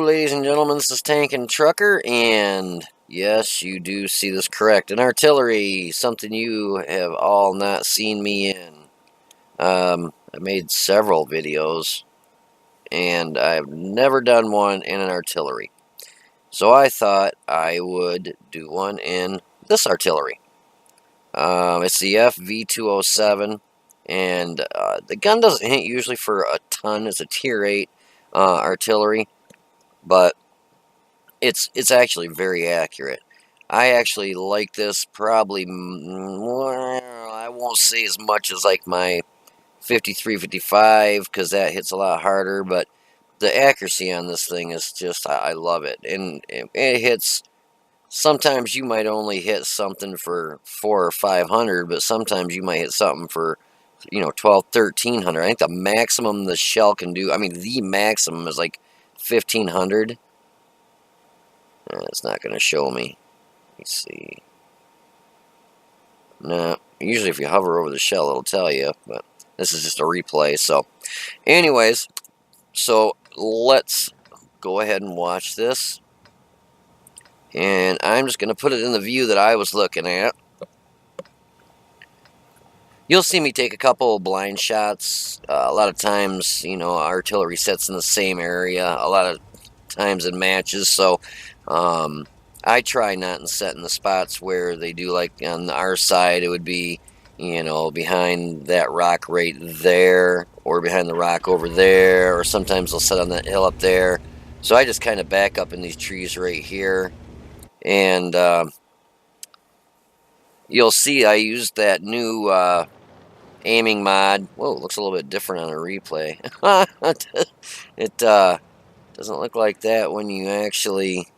ladies and gentlemen, this is Tank and Trucker, and yes, you do see this correct. An artillery, something you have all not seen me in. I made several videos, and I've never done one in an artillery. So I thought I would do one in this artillery. It's the FV207, and the gun doesn't hit usually for a ton. It's a tier 8 artillery, but it's actually very accurate. I actually like this probably more, I won't say as much as like my 53, 55, because that hits a lot harder, but the accuracy on this thing is just, I love it. And it hits, sometimes you might only hit something for 400 or 500, but sometimes you might hit something for, 12, 1300. I think the maximum the shell can do, the maximum is like 1500. It's not going to show me. Let me see. No, usually if you hover over the shell, it'll tell you, but this is just a replay. So, anyways, so let's go ahead and watch this. And I'm just going to put it in the view that I was looking at. You'll see me take a couple blind shots. A lot of times, artillery sets in the same area. A lot of times in matches, so I try not to set in the spots where they do, like on our side it would be behind that rock right there, or behind the rock over there, or sometimes they'll set on that hill up there. So I just kind of back up in these trees right here, and you'll see I used that new aiming mod. Whoa, it looks a little bit different on a replay. It doesn't look like that when you actually...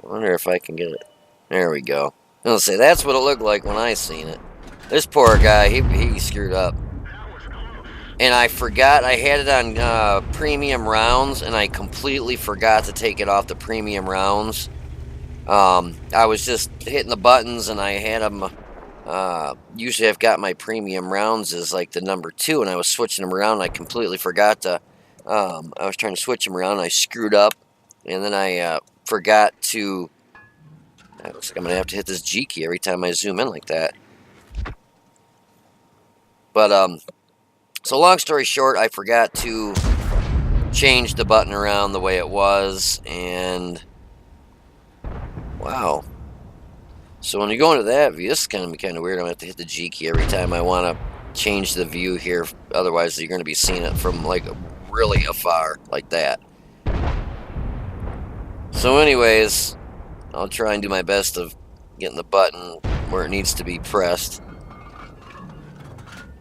I wonder if I can get it. There we go. I'll say that's what it looked like when I seen it. This poor guy, he screwed up. And I forgot, I had it on premium rounds, and I completely forgot to take it off the premium rounds. I was just hitting the buttons, and I had them... usually I've got my premium rounds as like the number 2, and I was switching them around, and I completely forgot to... I was trying to switch them around, and I screwed up, and then I forgot to... It looks like I'm going to have to hit this G key every time I zoom in like that. But, so long story short, I forgot to change the button around the way it was, and... Wow. So when you go into that view, this is going to be kind of weird. I'm going to have to hit the G key every time I want to change the view here. Otherwise, you're going to be seeing it from, like, really afar, like that. So anyways, I'll try and do my best of getting the button where it needs to be pressed.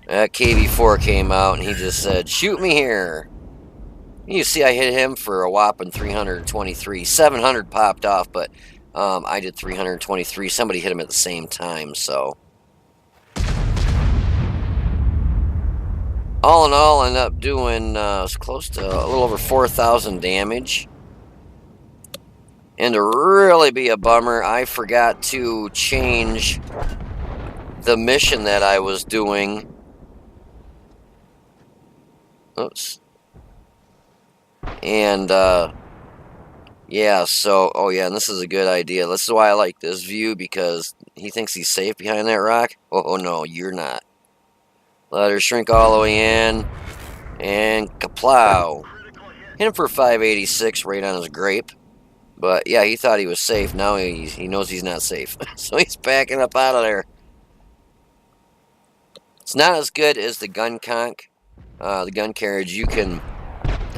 That KV4 came out, and he just said, "Shoot me here." You see I hit him for a whopping 323. 700 popped off, but I did 323. Somebody hit him at the same time, so... All in all, I ended up doing close to a little over 4,000 damage. And to really be a bummer, I forgot to change the mission that I was doing. Oops. And, yeah, so, oh yeah, and this is a good idea. This is why I like this view, because he thinks he's safe behind that rock. Oh no, you're not. Let her shrink all the way in, and kaplow. Hit him for 586 right on his grape. But yeah, he thought he was safe. Now he knows he's not safe. So he's backing up out of there. It's not as good as the gun conch, the gun carriage. You can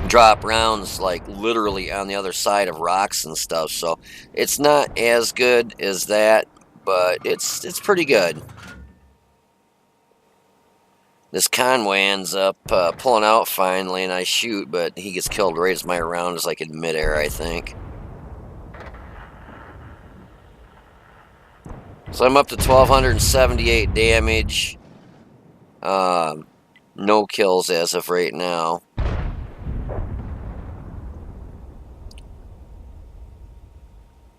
drop rounds like literally on the other side of rocks and stuff. So it's not as good as that, but it's pretty good. This Conway ends up pulling out finally, and I shoot, but he gets killed right as my round is like in midair, I think. So I'm up to 1,278 damage. No kills as of right now.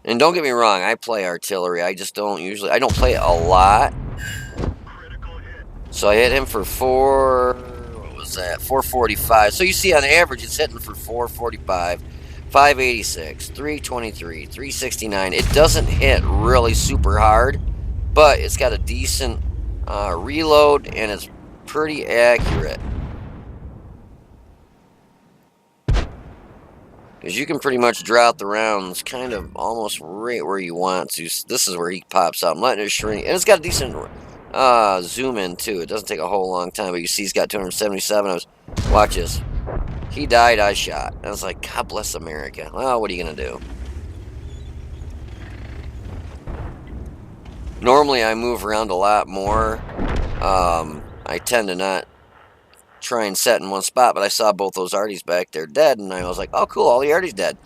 And don't get me wrong, I play artillery. I just don't usually... I don't play it a lot. So I hit him for what was that? 445. So you see on average it's hitting for 445. 586, 323, 369. It doesn't hit really super hard, but it's got a decent reload and it's pretty accurate. Because you can pretty much draw out the rounds kind of almost right where you want to. This is where he pops out. I'm letting it shrink. And it's got a decent zoom in too. It doesn't take a whole long time, but you see he's got 277. Watch this. He died, I shot. I was like, God bless America. Well, what are you going to do? Normally I move around a lot more. I tend to not try and set in one spot, but I saw both those arties back there dead, and I was like, oh cool, all the arties dead.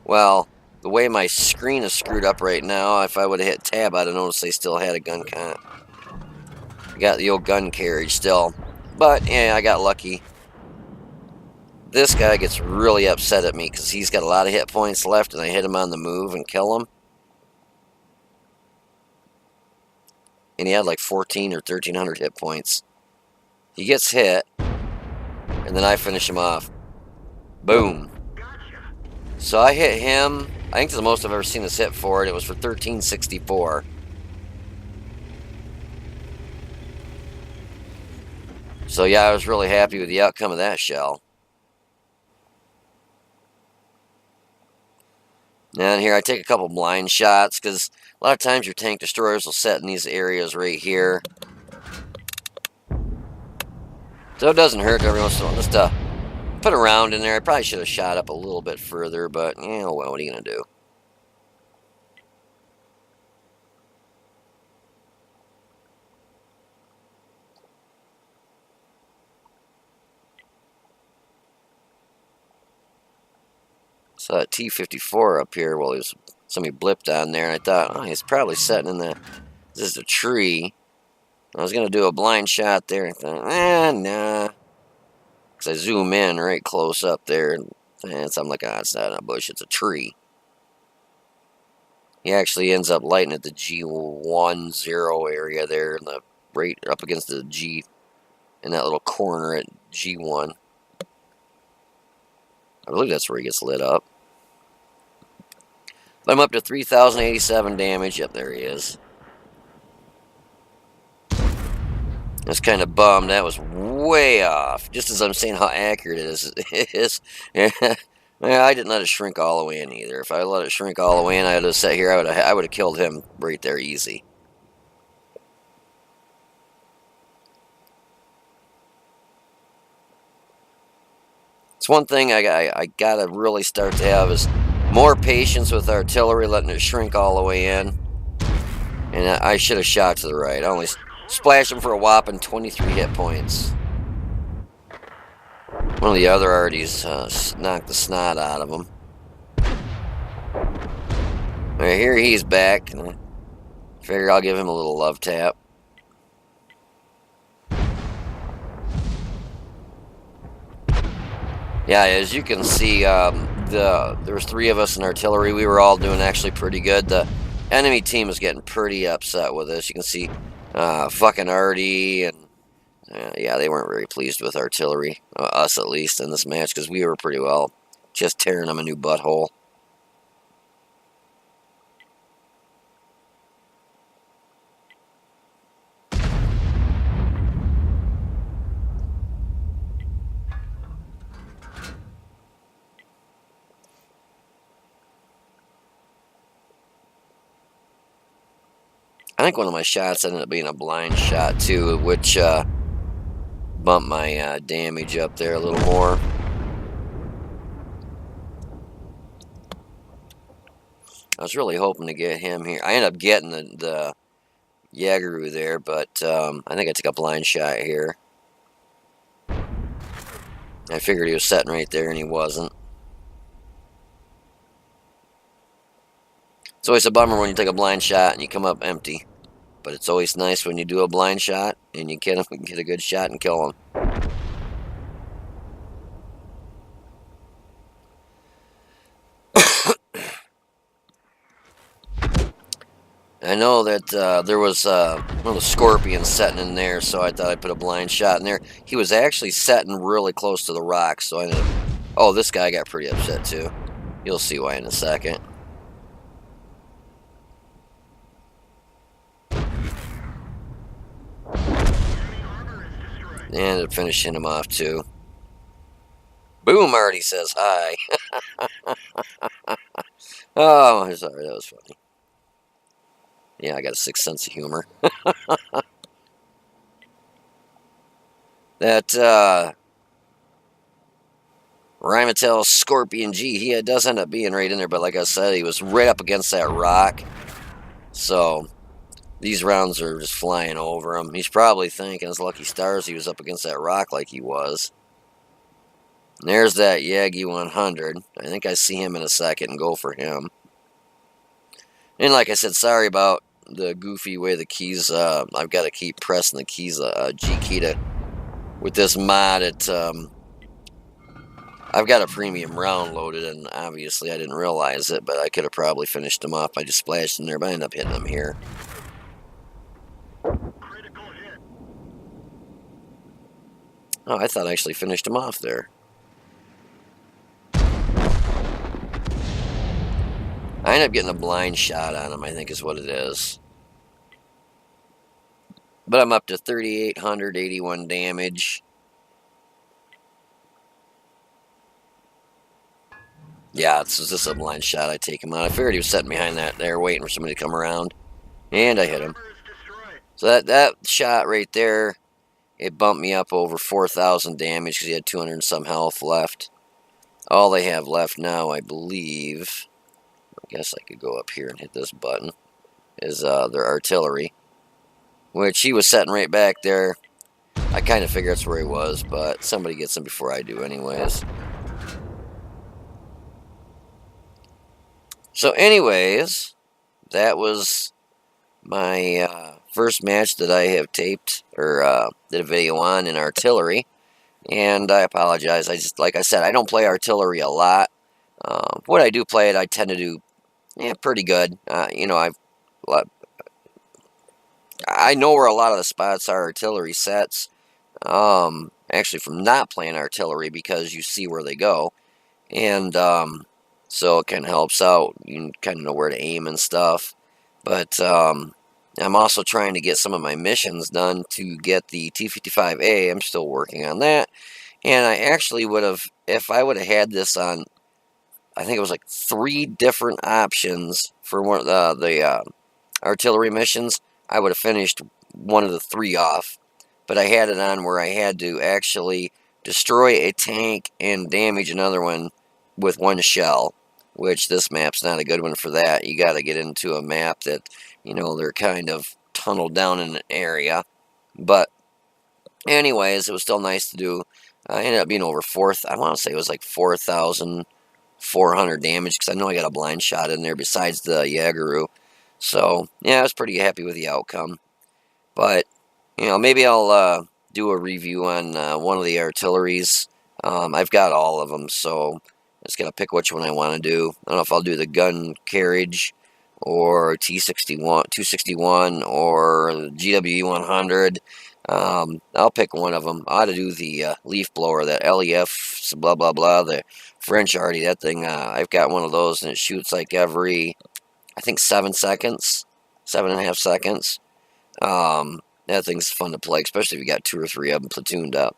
Well, the way my screen is screwed up right now, if I would have hit tab, I'd have noticed they still had a gun count. I got the old gun carriage still, but yeah, I got lucky. This guy gets really upset at me because he's got a lot of hit points left, and I hit him on the move and kill him. And he had like 14 or 1,300 hit points. He gets hit, and then I finish him off. Boom. So I hit him. I think it's the most I've ever seen this hit for, and it was for 1364. So yeah, I was really happy with the outcome of that shell. And here I take a couple blind shots, because a lot of times your tank destroyers will set in these areas right here. So it doesn't hurt every once in a while. Just put a round in there. I probably should have shot up a little bit further, but, you know, well, what are you going to do? So that T-54 up here, well, there's somebody blipped on there, and I thought, oh, he's probably sitting in the, this is a tree. I was going to do a blind shot there, and I thought, nah. Because I zoom in right close up there, and so I'm like, ah, it's not a bush, it's a tree. He actually ends up lighting at the G10 area there, in the right up against the G, in that little corner at G1. I believe that's where he gets lit up. But I'm up to 3,087 damage. Yep, there he is. I was kind of bummed. That was way off. Just as I'm saying how accurate it is. Yeah, I didn't let it shrink all the way in either. If I let it shrink all the way in, I would have sat here. I would have killed him right there easy. It's one thing I gotta really start to have is more patience with artillery, letting it shrink all the way in. And I should have shot to the right. I only splashed him for a whopping 23 hit points. One of the other arties knocked the snot out of him. Right, here he's back. I figure I'll give him a little love tap. Yeah, as you can see, there was 3 of us in artillery. We were all doing actually pretty good. The enemy team was getting pretty upset with us. You can see fucking Artie, and yeah, they weren't very pleased with artillery, us at least, in this match, because we were pretty well just tearing them a new butthole. I think one of my shots ended up being a blind shot too, which bumped my damage up there a little more. I was really hoping to get him here. I ended up getting the Yaguru there, but I think I took a blind shot here. I figured he was sitting right there, and he wasn't. It's always a bummer when you take a blind shot and you come up empty. But it's always nice when you do a blind shot and you get a good shot and kill him. I know that there was one of the scorpions setting in there, so I thought I'd put a blind shot in there. He was actually setting really close to the rocks, so I ended up... Oh, this guy got pretty upset too. You'll see why in a second. And ended up finishing him off too. Boom already says hi. Oh, sorry, that was funny. Yeah, I got a sixth sense of humor. That Rhymatail Scorpion G, he does end up being right in there, but like I said, he was right up against that rock. So these rounds are just flying over him. He's probably thinking his lucky stars he was up against that rock like he was. And there's that Yagi 100. I think I see him in a second and go for him. And like I said, sorry about the goofy way the keys, I've got to keep pressing the keys, G key to, with this mod, I've got a premium round loaded, and obviously I didn't realize it, but I could have probably finished him off. I just splashed in there, but I ended up hitting him here. Oh, I thought I actually finished him off there. I ended up getting a blind shot on him, I think is what it is. But I'm up to 3,881 damage. Yeah, this is just a blind shot. I take him out. I figured he was sitting behind that there waiting for somebody to come around. And I hit him. So that shot right there, it bumped me up over 4,000 damage because he had 200 and some health left. All they have left now, I believe, I guess I could go up here and hit this button, is their artillery. Which he was sitting right back there. I kind of figured that's where he was, but somebody gets him before I do anyways. So anyways, that was my first match that I have taped, or did a video on in artillery. And I apologize, like I said, I don't play artillery a lot. When I do play it, I tend to do pretty good. You know, I know where a lot of the spots are artillery sets. Actually from not playing artillery, because you see where they go. And so it kind of helps out. You kind of know where to aim and stuff. But I'm also trying to get some of my missions done to get the T-55A. I'm still working on that. And I actually would have, if I would have had this on, I think it was like 3 different options for one of the artillery missions, I would have finished one of the 3 off. But I had it on where I had to actually destroy a tank and damage another one with 1 shell, which this map's not a good one for that. You got to get into a map that, you know, they're kind of tunneled down in an area. But anyways, it was still nice to do. I ended up being over I want to say it was like 4,400 damage, because I know I got a blind shot in there besides the Yagaru. So, yeah, I was pretty happy with the outcome. But, you know, maybe I'll do a review on one of the artilleries. I've got all of them, so I just got to pick which one I want to do. I don't know if I'll do the gun carriage, or T-61, 261, or GWE 100. I'll pick one of them. I ought to do the leaf blower, that LEF, blah, blah, blah, the French arty, that thing. I've got one of those, and it shoots like every, I think, 7 seconds, 7.5 seconds. That thing's fun to play, especially if you got 2 or 3 of them platooned up.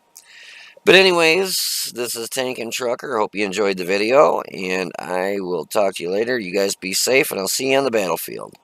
But anyways, this is Tank and Trucker. Hope you enjoyed the video, and I will talk to you later. You guys be safe, and I'll see you on the battlefield.